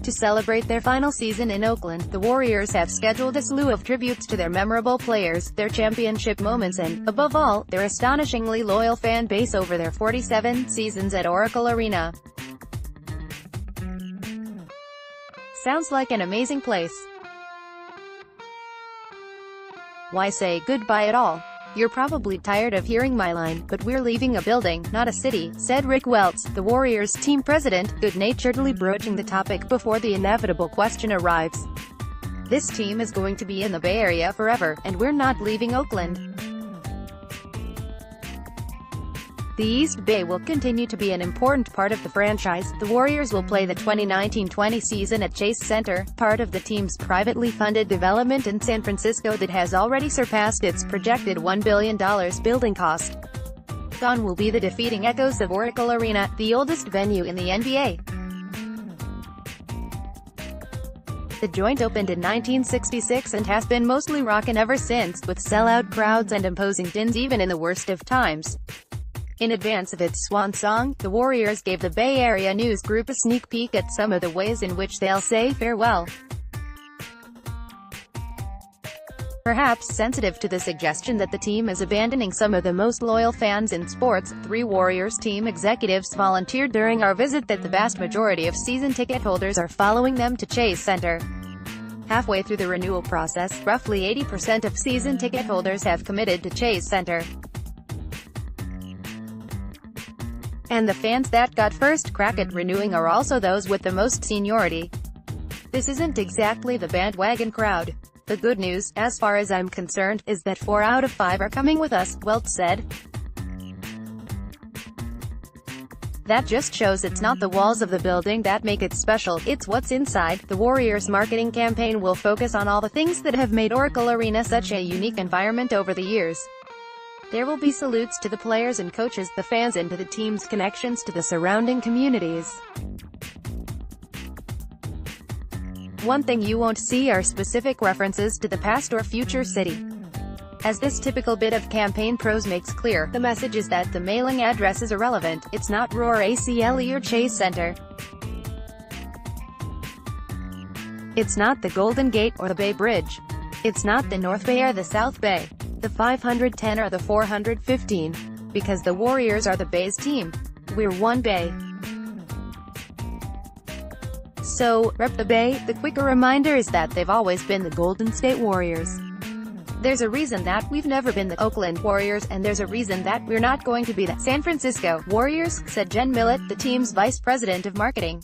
To celebrate their final season in Oakland, the Warriors have scheduled a slew of tributes to their memorable players, their championship moments and, above all, their astonishingly loyal fan base over their 47 seasons at Oracle Arena. Sounds like an amazing place. Why say goodbye at all? You're probably tired of hearing my line, but we're leaving a building, not a city, said Rick Welts, the Warriors team president, good-naturedly broaching the topic before the inevitable question arrives. This team is going to be in the Bay Area forever, and we're not leaving Oakland. The East Bay will continue to be an important part of the franchise. The Warriors will play the 2019-20 season at Chase Center, part of the team's privately funded development in San Francisco that has already surpassed its projected $1 billion building cost. Gone will be the defeating echoes of Oracle Arena, the oldest venue in the NBA. The joint opened in 1966 and has been mostly rockin' ever since, with sellout crowds and imposing dins even in the worst of times. In advance of its swan song, the Warriors gave the Bay Area news group a sneak peek at some of the ways in which they'll say farewell. Perhaps sensitive to the suggestion that the team is abandoning some of the most loyal fans in sports, 3 Warriors team executives volunteered during our visit that the vast majority of season ticket holders are following them to Chase Center. Halfway through the renewal process, roughly 80% of season ticket holders have committed to Chase Center. And the fans that got first crack at renewing are also those with the most seniority. This isn't exactly the bandwagon crowd. The good news, as far as I'm concerned, is that 4 out of 5 are coming with us, Welts said. That just shows it's not the walls of the building that make it special, it's what's inside. The Warriors' marketing campaign will focus on all the things that have made Oracle Arena such a unique environment over the years. There will be salutes to the players and coaches, the fans and to the team's connections to the surrounding communities. One thing you won't see are specific references to the past or future city. As this typical bit of campaign prose makes clear, the message is that the mailing address is irrelevant. It's not Roar ACLE or Chase Center. It's not the Golden Gate or the Bay Bridge. It's not the North Bay or the South Bay, the 510 or the 415. Because the Warriors are the Bay's team. We're one Bay. So, rep the Bay. The quicker reminder is that they've always been the Golden State Warriors. There's a reason that we've never been the Oakland Warriors, and there's a reason that we're not going to be the San Francisco Warriors, said Jen Millett, the team's vice president of marketing.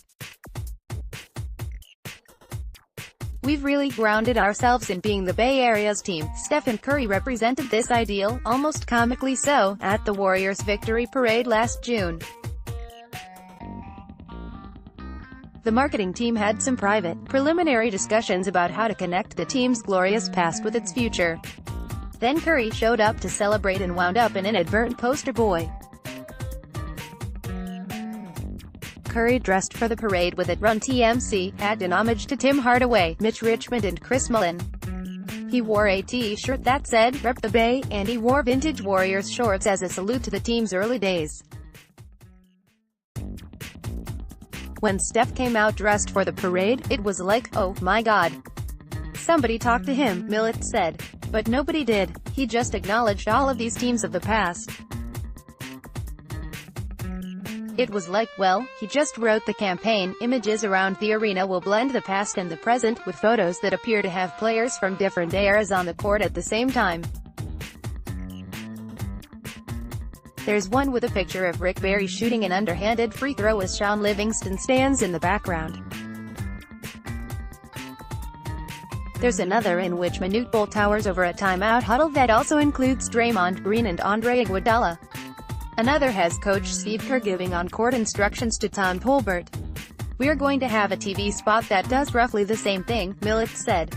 We've really grounded ourselves in being the Bay Area's team. Stephen Curry represented this ideal, almost comically so, at the Warriors' victory parade last June. The marketing team had some private, preliminary discussions about how to connect the team's glorious past with its future. Then Curry showed up to celebrate and wound up an inadvertent poster boy. Curry dressed for the parade with it Run TMC, had an homage to Tim Hardaway, Mitch Richmond and Chris Mullin. He wore a t-shirt that said, "Rep the Bay," and he wore vintage Warriors shorts as a salute to the team's early days. When Steph came out dressed for the parade, it was like, oh my god. Somebody talked to him, Millett said. But nobody did. He just acknowledged all of these teams of the past. It was like, well, he just wrote the campaign. Images around the arena will blend the past and the present, with photos that appear to have players from different eras on the court at the same time. There's one with a picture of Rick Barry shooting an underhanded free throw as Sean Livingston stands in the background. There's another in which Manute Bol towers over a timeout huddle that also includes Draymond Green and Andre Iguodala. Another has Coach Steve Kerr giving on-court instructions to Tom Tolbert. We're going to have a TV spot that does roughly the same thing, Millett said.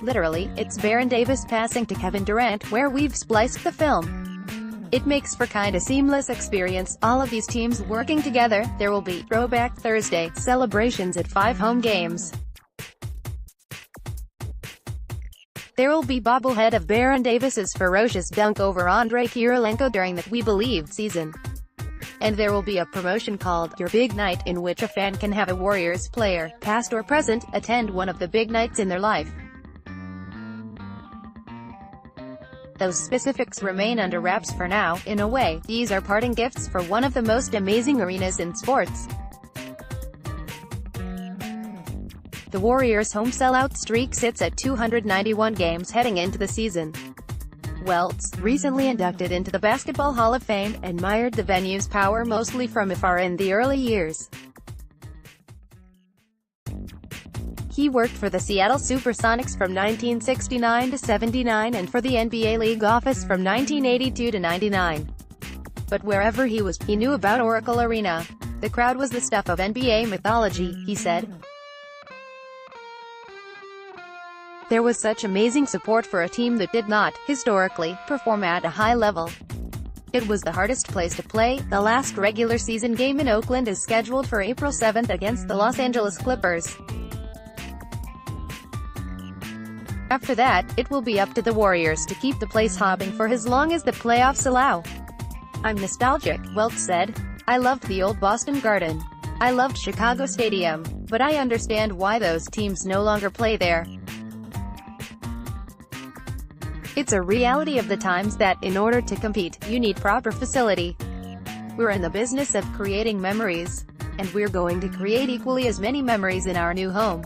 Literally, it's Baron Davis passing to Kevin Durant, where we've spliced the film. It makes for kinda seamless experience, all of these teams working together. There will be Throwback Thursday celebrations at 5 home games. There will be bobblehead of Baron Davis's ferocious dunk over Andrei Kirilenko during the We Believe season. and there will be a promotion called Your Big Night, in which a fan can have a Warriors player, past or present, attend one of the big nights in their life. Those specifics remain under wraps for now. In a way, these are parting gifts for one of the most amazing arenas in sports. The Warriors' home sellout streak sits at 291 games heading into the season. Welts, recently inducted into the Basketball Hall of Fame, admired the venue's power mostly from afar in the early years. He worked for the Seattle Supersonics from 1969 to 79 and for the NBA League office from 1982 to 99. But wherever he was, he knew about Oracle Arena. The crowd was the stuff of NBA mythology, he said. There was such amazing support for a team that did not, historically, perform at a high level. It was the hardest place to play. The last regular season game in Oakland is scheduled for April 7 against the Los Angeles Clippers. After that, it will be up to the Warriors to keep the place hopping for as long as the playoffs allow. I'm nostalgic, Welts said. I loved the old Boston Garden. I loved Chicago Stadium. But I understand why those teams no longer play there. It's a reality of the times that, in order to compete, you need proper facility. We're in the business of creating memories. And we're going to create equally as many memories in our new home.